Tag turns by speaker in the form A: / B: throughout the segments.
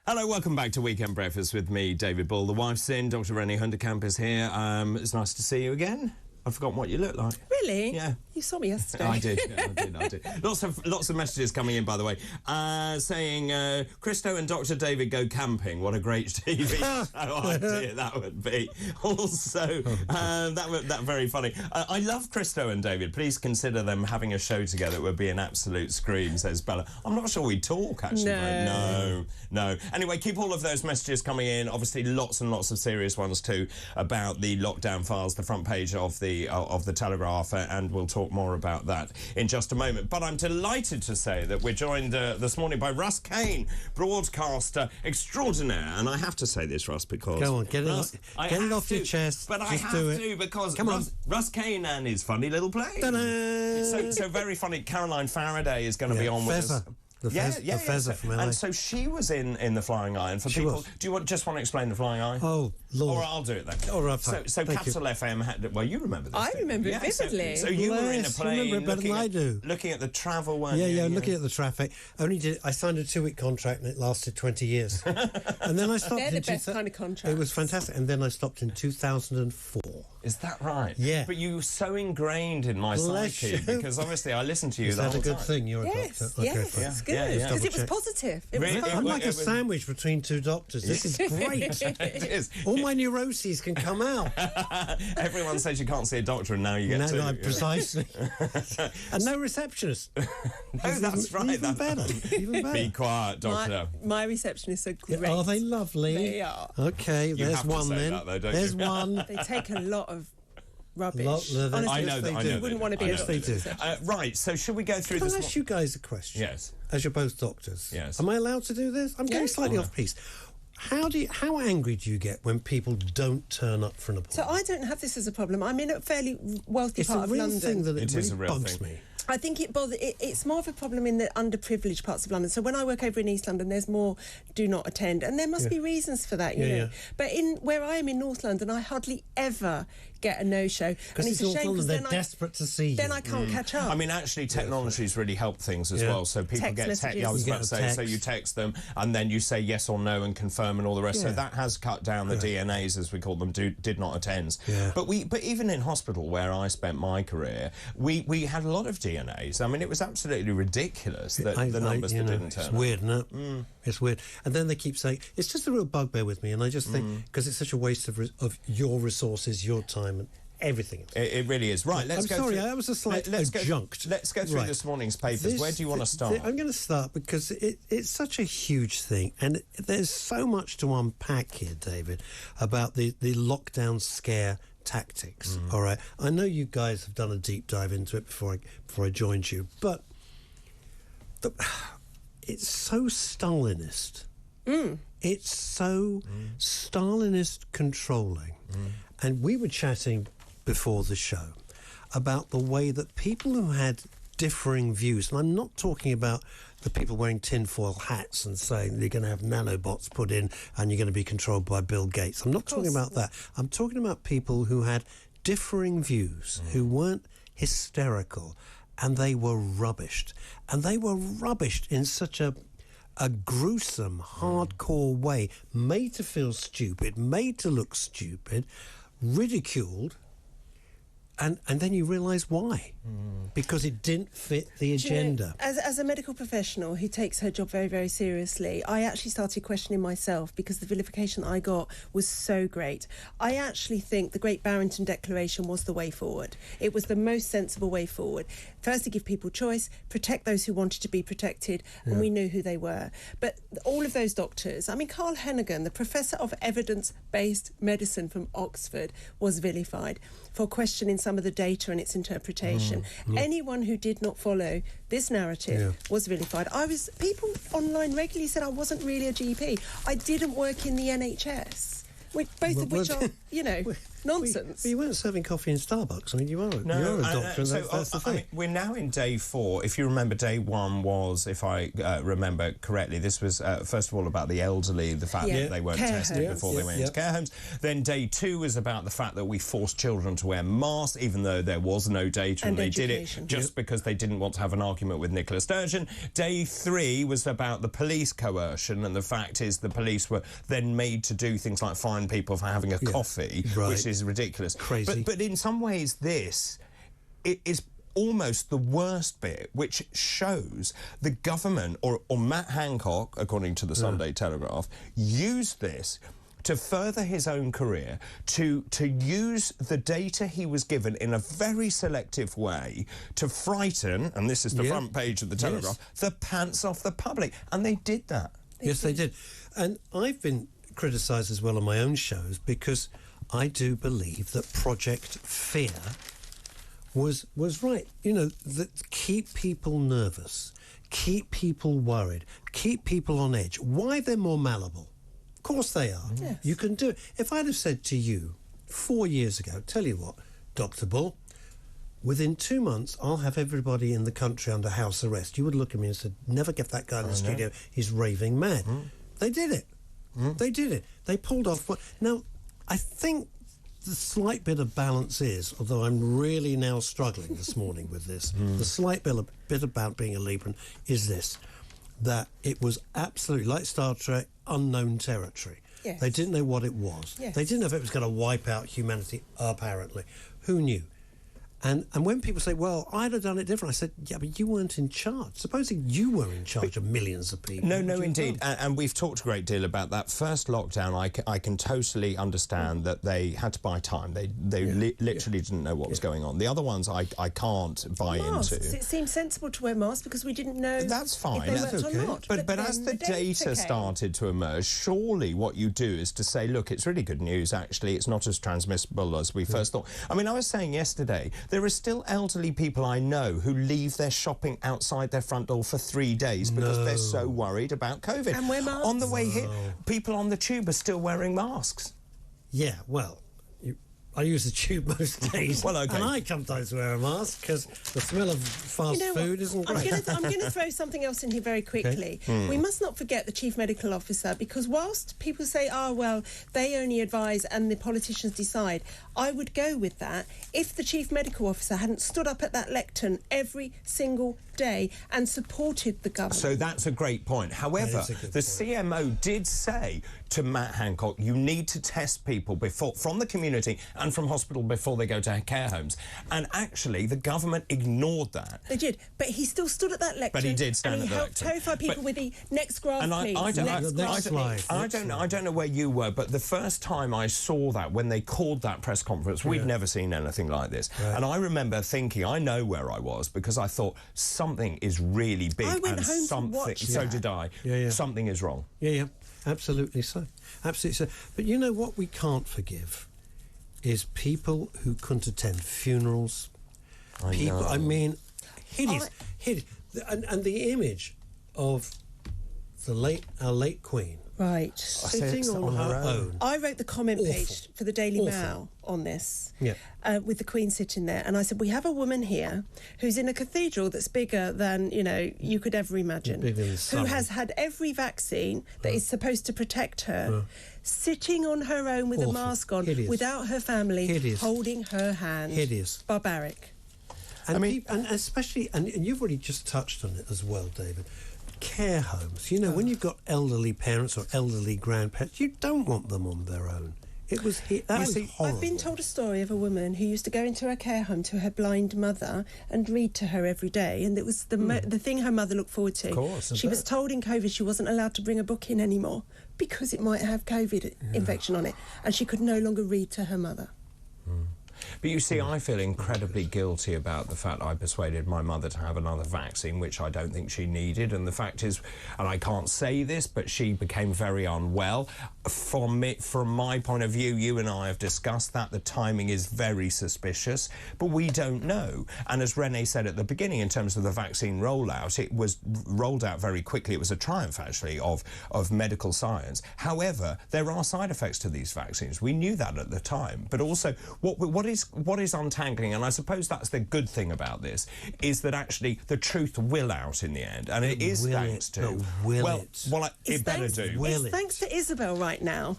A: Hello, welcome back to Weekend Breakfast with me, David Bull. The wife's in, Dr. Rennie Hunderkamp is here. It's nice to see you again. I've forgotten what you look like.
B: Really?
A: Yeah.
B: You saw me yesterday.
A: I did. Lots of messages coming in, by the way, saying Christo and Dr. David go camping. What a great TV idea that would be. Also, that very funny. I love Christo and David. Please consider them having a show together. It would be an absolute scream, says Bella. I'm not sure we talk, actually. No. Anyway, keep all of those messages coming in. Obviously, lots and lots of serious ones too about the lockdown files, the front page of the Telegraph, and we'll talk more about that in just a moment. But I'm delighted to say that we're joined this morning by Russ Kane, broadcaster extraordinaire. And I have to say this, Russ, because...
C: Go on, get it off your chest.
A: But I have to, because Russ Kane and his funny little play. So very funny. Caroline Faraday is going to be on with us.
C: The Fezzer from LA.
A: And so she was in the Flying Eye. And for people, do you just want to explain the Flying Eye?
C: Oh, Lord.
A: Or I'll do it then.
C: All right,
A: so Capital FM had... Well, you remember this.
B: I remember it vividly.
A: So you were in a plane...
C: You remember it better than I do.
A: Looking at the travel, weren't you?
C: Yeah, looking at the traffic. I signed a 2-week contract and it lasted 20 years. And then I stopped.
B: They're the best kind of contracts.
C: It was fantastic. And then I stopped in 2004.
A: Is that right?
C: Yeah.
A: But you were so ingrained in my psyche, because obviously I listened to you the whole time.
C: Is that a good thing? You're a doctor?
B: Yes, it's good. Because it was positive. It was fun.
C: I'm like a sandwich between two doctors. This is great.
A: It is.
C: All my neuroses can come out.
A: Everyone says you can't see a doctor, and now you get to.
C: No, precisely. And no receptionist.
A: No, that's right.
C: Even better.
A: Be quiet, doctor.
B: My receptionists are great.
C: Are they lovely?
B: They are.
C: Okay, there's one then. There's one.
B: They take a lot of rubbish.
C: Honestly,
A: I know that.
B: You wouldn't want to be a doctor.
C: Yes, they do.
A: Right, so should we go through this?
C: Can I ask you guys a question?
A: Yes.
C: As you're both doctors.
A: Yes.
C: Am I allowed to do this? I'm getting slightly off piece. How angry do you get when people don't turn up for an appointment?
B: So I don't have this as a problem. I'm in a fairly wealthy part of London.
C: It's a real thing that
A: it
C: really
A: is a real
C: bugs
A: thing.
C: me.
B: I think it's more of a problem in the underprivileged parts of London. So when I work over in East London, there's more do not attend, and there must be reasons for that, you know. But where I am in North London, I hardly ever get a no-show.
C: Because it's a shame because they're desperate to see you.
B: Then I can't catch up.
A: I mean, actually, technology's really helped things as well. So people get text. I was about to say, so you text them, and then you say yes or no and confirm and all the rest. So that has cut down the DNAs, as we call them, did not attends. But even in hospital, where I spent my career, we had a lot of DNAs. I mean, it was absolutely ridiculous that the numbers that didn't turn up.
C: It's weird, isn't it? It's weird. And then they keep saying, it's just a real bugbear with me, and I just think, because it's such a waste of your resources, your time, and everything.
A: It really is. Right, let's go through...
C: I was a slight adjunct.
A: Let's go through this morning's papers. Where do you want to start?
C: I'm going to start because it's such a huge thing, and there's so much to unpack here, David, about the lockdown scare tactics. All right, I know you guys have done a deep dive into it before I joined you, but it's so Stalinist. It's so Stalinist controlling. And we were chatting before the show about the way that people who had differing views, and I'm not talking about the people wearing tinfoil hats and saying they're going to have nanobots put in and you're going to be controlled by Bill Gates. I'm not talking about that. I'm talking about people who had differing views, who weren't hysterical, and they were rubbished. And they were rubbished in such a gruesome, hardcore way, made to feel stupid, made to look stupid, ridiculed, and then you realise why. Because it didn't fit the agenda.
B: You know, as a medical professional who takes her job very, very seriously, I actually started questioning myself because the vilification I got was so great. I actually think the Great Barrington Declaration was the way forward. It was the most sensible way forward. First, to give people choice, protect those who wanted to be protected, and we knew who they were. But all of those doctors, I mean, Carl Hennigan, the Professor of Evidence-Based Medicine from Oxford, was vilified for questioning some of the data and its interpretation. Anyone who did not follow this narrative was vilified. People online regularly said I wasn't really a GP. I didn't work in the NHS. Both of which are, you know... nonsense.
C: But you weren't serving coffee in Starbucks. I mean, you're a doctor, and that's the thing.
A: I mean, we're now in day 4. If you remember, day 1 was, if I remember correctly, this was, first of all, about the elderly, the fact that they weren't tested before they went into care homes. Then day 2 was about the fact that we forced children to wear masks, even though there was no data, and they did it just because they didn't want to have an argument with Nicola Sturgeon. Day 3 was about the police coercion, and the fact is the police were then made to do things like fine people for having a coffee, which is ridiculous.
C: Crazy.
A: But in some ways, it is almost the worst bit, which shows the government, or Matt Hancock, according to the Sunday Telegraph, used this to further his own career, to use the data he was given in a very selective way to frighten, and this is the front page of the Telegraph, the pants off the public. And they did that.
C: Yes, they did. And I've been criticised as well on my own shows because I do believe that Project Fear was right. You know, that keep people nervous, keep people worried, keep people on edge. Why they're more malleable? Of course they are. Yes. You can do it. If I'd have said to you 4 years ago, tell you what, Dr. Bull, within 2 months, I'll have everybody in the country under house arrest, you would look at me and said, never get that guy in the studio. He's raving mad. They did it. They did it. They pulled off what... Now, I think the slight bit of balance is, although I'm really now struggling this morning with this, the slight bit about being a Libran is this, that it was absolutely, like Star Trek, unknown territory.
B: Yes.
C: They didn't know what it was.
B: Yes.
C: They didn't know if it was going to wipe out humanity, apparently. Who knew? And when people say, well, I'd have done it different, I said, yeah, but you weren't in charge. Supposing you were in charge of millions of people.
A: No, indeed. And we've talked a great deal about that. First lockdown, I can totally understand that they had to buy time. They literally didn't know what was going on. The other ones I can't buy into.
B: It seems sensible to wear masks because we didn't know
A: that's fine.
B: if they worked or not.
A: But as the data started to emerge, surely what you do is to say, look, it's really good news, actually. It's not as transmissible as we first thought. I mean, I was saying yesterday, there are still elderly people I know who leave their shopping outside their front door for 3 days because they're so worried about COVID.
B: And wear masks.
A: On the way here, people on the tube are still wearing masks.
C: Yeah, well, I use the tube most days.
A: Well, okay.
C: And I sometimes wear a mask because the smell of fast food isn't great.
B: I'm going to throw something else in here very quickly. We must not forget the Chief Medical Officer, because whilst people say, oh, well, they only advise and the politicians decide, I would go with that if the Chief Medical Officer hadn't stood up at that lectern every single day and supported the government.
A: So that's a great point. However, the CMO did say to Matt Hancock, you need to test people from the community and from hospital before they go to care homes. And actually, the government ignored that.
B: They did, but he still stood at that lectern.
A: But he did stand
B: at the lectern. And he helped terrify people with the next graph, please.
A: I don't know where you were, but the first time I saw that, when they called that press conference, we'd never seen anything like this. Right. And I remember thinking, I know where I was, because I thought something is really big.
B: I went home to watch
A: so did I. Something is wrong.
C: Yeah, absolutely so. Absolutely so. But you know what we can't forgive is people who couldn't attend funerals. I mean, hideous. And the image of our late Queen.
B: Right.
C: Sitting on her own.
B: I wrote the comment page for the Daily Mail on this, with the Queen sitting there, and I said, we have a woman here who's in a cathedral that's bigger than, you could ever imagine, who has had every vaccine that is supposed to protect her, sitting on her own with a mask on, without her family, holding her hand.
C: Hideous.
B: Barbaric.
C: And and especially, and you've already just touched on it as well, David, care homes. When you've got elderly parents or elderly grandparents, you don't want them on their own. It was horrible.
B: I've been told a story of a woman who used to go into her care home to her blind mother and read to her every day, and it was the thing her mother looked forward to.
C: Of course,
B: she was told in COVID she wasn't allowed to bring a book in anymore because it might have COVID infection on it, and she could no longer read to her mother.
A: But you see, I feel incredibly guilty about the fact I persuaded my mother to have another vaccine, which I don't think she needed. And the fact is, and I can't say this, but she became very unwell. from my point of view, you and I have discussed that the timing is very suspicious, but we don't know. And as Renee said at the beginning, in terms of the vaccine rollout, it was rolled out very quickly. It was a triumph, actually, of medical science. However, there are side effects to these vaccines. We knew that at the time. But also, what is untangling, and I suppose that's the good thing about this, is that actually the truth will out in the end, and it is thanks to. It better do.
B: It's thanks to Isabel right now.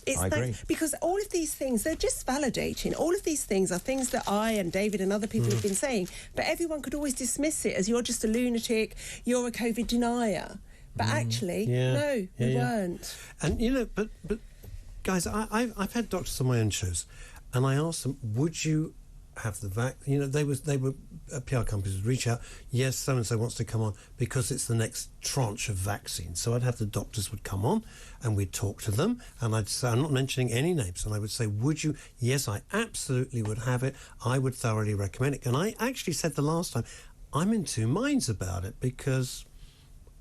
A: I agree.
B: Because all of these things, they're just validating. All of these things are things that I and David and other people have been saying, but everyone could always dismiss it as you're just a lunatic, you're a COVID denier. But actually, no, we weren't.
C: And, you know, but guys, I've had doctors on my own shows, and I asked them, would you have the vaccine? You know, they were PR companies would reach out, yes, so-and-so wants to come on because it's the next tranche of vaccines. So I'd have the doctors would come on and we'd talk to them, and I'd say, I'm not mentioning any names, and I would say, would you? Yes, I absolutely would have it. I would thoroughly recommend it. And I actually said the last time, I'm in two minds about it because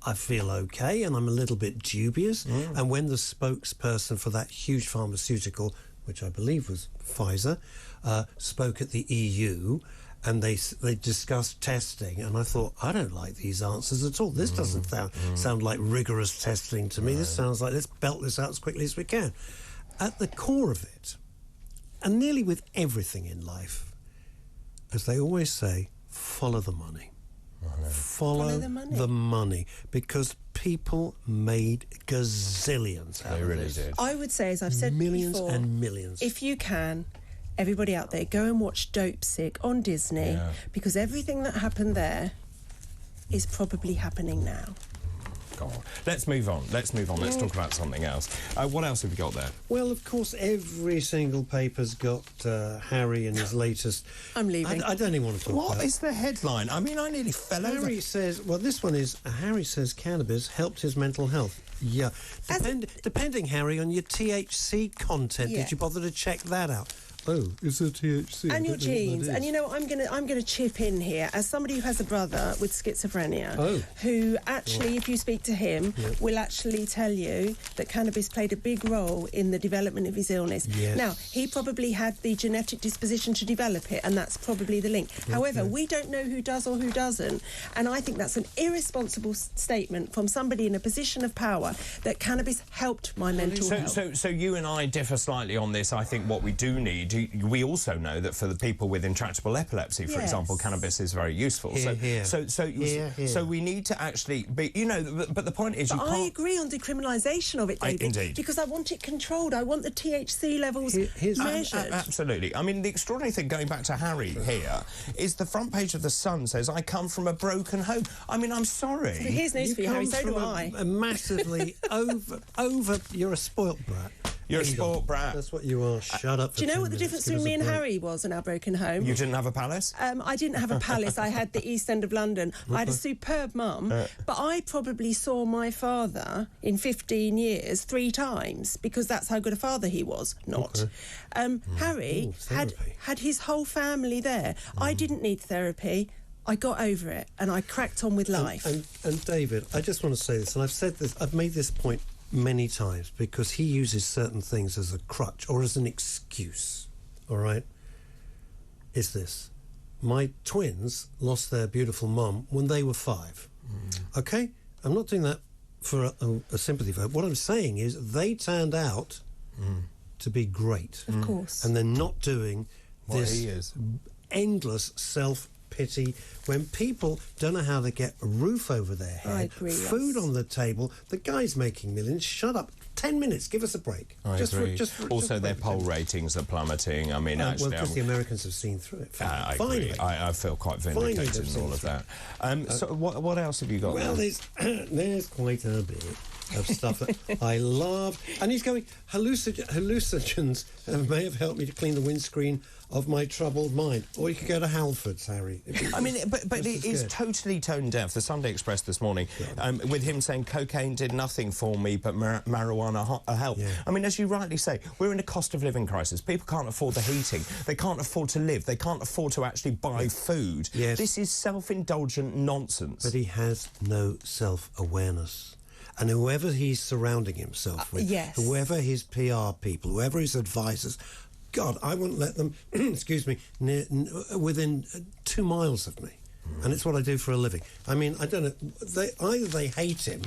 C: I feel okay and I'm a little bit dubious. And when the spokesperson for that huge pharmaceutical, which I believe was Pfizer, spoke at the EU, and they discussed testing, and I thought, I don't like these answers at all. This doesn't sound like rigorous testing to me. This sounds like, let's belt this out as quickly as we can. At the core of it, and nearly with everything in life, as they always say, follow the money. Follow the money, because people made gazillions out of this.
A: Did.
B: I would say, as I've said
C: millions
B: before,
C: and millions.
B: if you can, everybody out there, go and watch Dope Sick on Disney, because everything that happened there is probably happening now.
A: God. Let's move on. Let's talk about something else. What else have you got there?
C: Well, of course, every single paper's got Harry and his latest...
B: I'm leaving.
C: I don't even want to talk about it.
A: What is the headline? I mean, I nearly fell over.
C: Harry says... Well, this one is... Harry says cannabis helped his mental health. Yeah. Depending, Harry, on your THC content, did you bother to check that out? Oh, it's a THC.
B: And your genes. And you know, I'm gonna chip in here as somebody who has a brother with schizophrenia, who actually, if you speak to him, will actually tell you that cannabis played a big role in the development of his illness.
C: Yes.
B: Now, he probably had the genetic disposition to develop it, and that's probably the link. However, we don't know who does or who doesn't, and I think that's an irresponsible statement from somebody in a position of power that cannabis helped my mental health.
A: So you and I differ slightly on this. I think what we do need... We also know that for the people with intractable epilepsy, for example, cannabis is very useful. So we need to actually be, you know, but the point is,
B: I agree on decriminalisation of it, David.
A: Indeed.
B: Because I want it controlled. I want the THC levels measured.
A: Absolutely. I mean, the extraordinary thing, going back to Harry here, is the front page of The Sun says, I come from a broken home. I mean, I'm sorry.
B: But here's news for you, Harry, so do I.
C: A massively over... You're a spoilt brat.
A: You're a spoilt brat.
C: That's what you are. Shut up.
B: Do you know what the difference between me and Harry was in our broken home?
A: You didn't have a palace?
B: I didn't have a palace. I had the East End of London. I had a superb mum, but I probably saw my father in 15 years 3 times because that's how good a father he was. Not. Harry had his whole family there. I didn't need therapy. I got over it and I cracked on with life.
C: And David, I just want to say this, and I've said this, I've made this point many times, because he uses certain things as a crutch or as an excuse, all right, is this. My twins lost their beautiful mum when they were 5. OK? I'm not doing that for a sympathy vote. What I'm saying is they turned out to be great.
B: Of course.
C: And they're not doing this endless self-pity when people don't know how to get a roof over their head,
B: I agree,
C: food on the table. The guy's making millions. Shut up. 10 minutes. Give us a break.
A: I agree. Also, their poll ratings are plummeting. I mean, actually...
C: Well, because the Americans have seen through it.
A: I agree. I feel quite vindicated in all of that. So what else have you got?
C: Well, there's quite a bit of stuff that I love. And he's going, hallucinogens may have helped me to clean the windscreen of my troubled mind. Or you could go to Halfords, Harry.
A: I mean, but it is totally tone deaf. The Sunday Express this morning, with him saying cocaine did nothing for me, but marijuana helped. Yeah. I mean, as you rightly say, we're in a cost of living crisis. People can't afford the heating. They can't afford to live. They can't afford to actually buy food. Yes. This is self-indulgent nonsense.
C: But he has no self-awareness. and whoever he's surrounding himself with,
B: yes.
C: whoever his PR people, whoever his advisors, God, I wouldn't let them, excuse me, within 2 miles of me. And it's what I do for a living. I mean, I don't know. Either they hate him,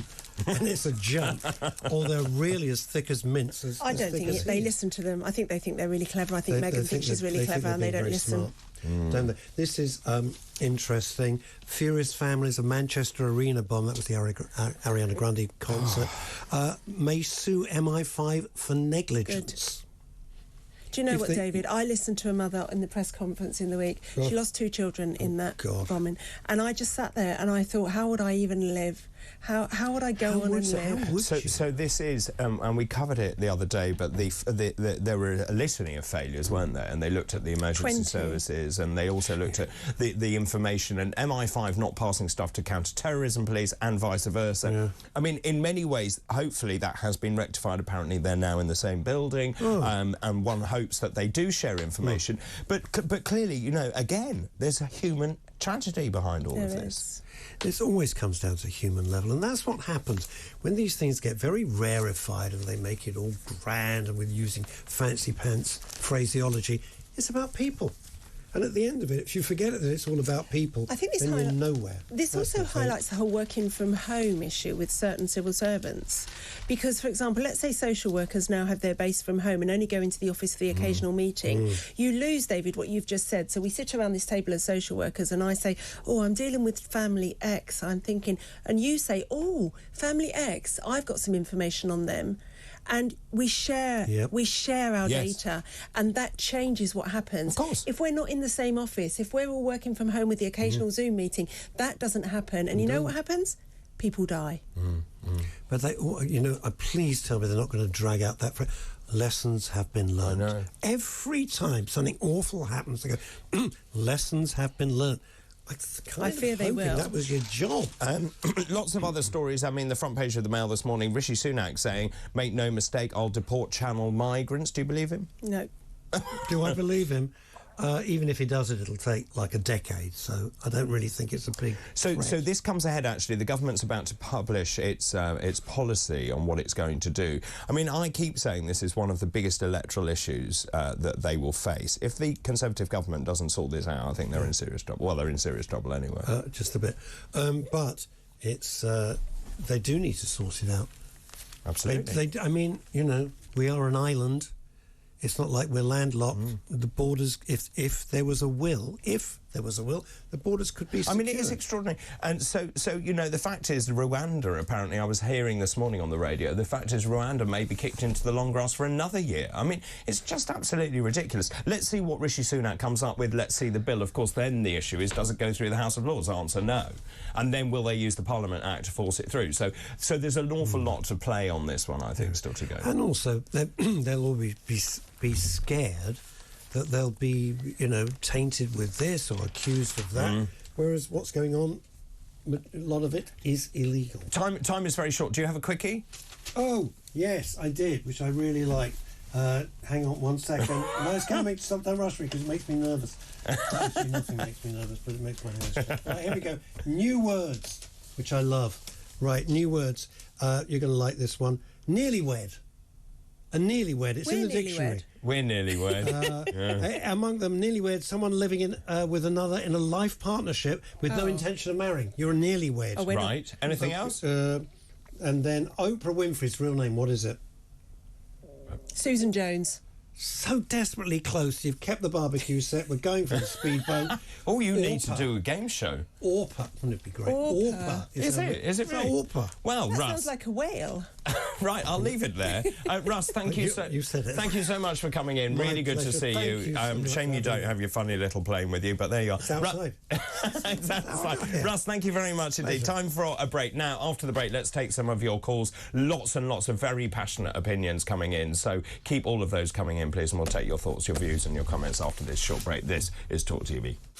C: and it's a joke, or they're really as thick as mints.
B: I don't think they listen to them. I think they think they're really clever. I think Meghan thinks she's really clever, and they don't listen.
C: Don't they? This is interesting. Furious families, a Manchester arena bomb. That was the Ariana Grande concert. May sue MI5 for negligence.
B: Good. Do you know what, David? I listened to a mother in the press conference in the week. She lost 2 children in that bombing. And I just sat there and I thought, how would I even live? How would I go on and live?
A: So this is, and we covered it the other day, but there were a litany of failures, weren't there? And they looked at the emergency services, and they also looked at the information, and MI5 not passing stuff to counter-terrorism police and vice versa. Yeah. I mean, in many ways, hopefully that has been rectified. Apparently they're now in the same building, and one hopes that they do share information. But clearly, you know, again, there's a human tragedy behind all of this.
C: It always comes down to human level, and that's what happens when these things get very rarefied and they make it all grand and with using fancy pants phraseology. It's about people. And at the end of it, if you forget that it's all about people,
B: I think
C: then you're nowhere.
B: This also highlights the whole working from home issue with certain civil servants. Because, for example, let's say social workers now have their base from home and only go into the office for the occasional meeting. You lose, David, what you've just said. So we sit around this table as social workers and I say, oh, I'm dealing with family X. I'm thinking, and you say, oh, family X, I've got some information on them. And we share our data, and that changes what happens.
C: Of course.
B: If we're not in the same office, if we're all working from home with the occasional Zoom meeting, that doesn't happen. And you know what happens? People die.
C: But they, you know, please tell me they're not going to drag out that phrase. Lessons have been learned.
A: I know.
C: Every time something awful happens, they go, lessons have been learned.
B: I fear they will.
C: That was your job.
A: Lots of other stories. I mean, the front page of the Mail this morning, Rishi Sunak saying, make no mistake, I'll deport Channel migrants. Do you believe him?
B: No.
C: Do I believe him? Even if he does it, it'll take like a decade, so I don't really think it's a big threat.
A: So this comes ahead, actually. The government's about to publish its policy on what it's going to do. I mean, I keep saying this is one of the biggest electoral issues that they will face. If the Conservative government doesn't sort this out, I think they're in serious trouble. Well, they're in serious trouble anyway.
C: Just a bit. But it's they do need to sort it out.
A: Absolutely.
C: I mean, you know, we are an island. It's not like we're landlocked. The borders, if there was a will, the borders could be secured.
A: I mean, it is extraordinary. And so you know, the fact is Rwanda, apparently, I was hearing this morning on the radio, the fact is Rwanda may be kicked into the long grass for another year. I mean, it's just absolutely ridiculous. Let's see what Rishi Sunak comes up with. Let's see the bill. Of course, then the issue is, does it go through the House of Lords? Answer, no. And then will they use the Parliament Act to force it through? So there's an awful lot to play on this one, I think, still to go.
C: And also, they'll always be scared that they'll be, you know, tainted with this or accused of that, whereas what's going on, a lot of it is illegal.
A: Time is very short. Do you have a quickie?
C: Oh, yes, I did, which I really like. Hang on 1 second. No, it's coming. Stop, don't rush me, because it makes me nervous. Actually, nothing makes me nervous, but it makes my hands shake. Right, here we go. New words, which I love. Right, new words. You're going to like this one. Nearly wed. A nearly wed. It's in the dictionary.
A: We're nearly wed.
C: Among them, nearly wed, someone living in with another in a life partnership with no intention of marrying. You're a nearly wed.
A: Oh, right. Anything else?
C: And then Oprah Winfrey's real name, what is it?
B: Susan Jones.
C: So desperately close. You've kept the barbecue set. We're going for the speedboat.
A: Oh, you need to do a game show.
C: Orpa. Wouldn't it be great? Orpa.
A: Is it really?
C: Orpa.
A: Well,
B: that
A: Russ.
B: sounds like a whale.
A: Right, I'll leave it there. Russ, thank you so.
C: You said it.
A: Thank you so much for coming in.
C: My
A: really good
C: pleasure.
A: to see you. Shame you don't have your funny little plane with you, but there you are.
C: It's outside.
A: It's outside. Russ, thank you very much indeed. Time for a break. Now, after the break, let's take some of your calls. Lots and lots of very passionate opinions coming in, so keep all of those coming in, please, and we'll take your thoughts, your views and your comments after this short break. This is TalkTV.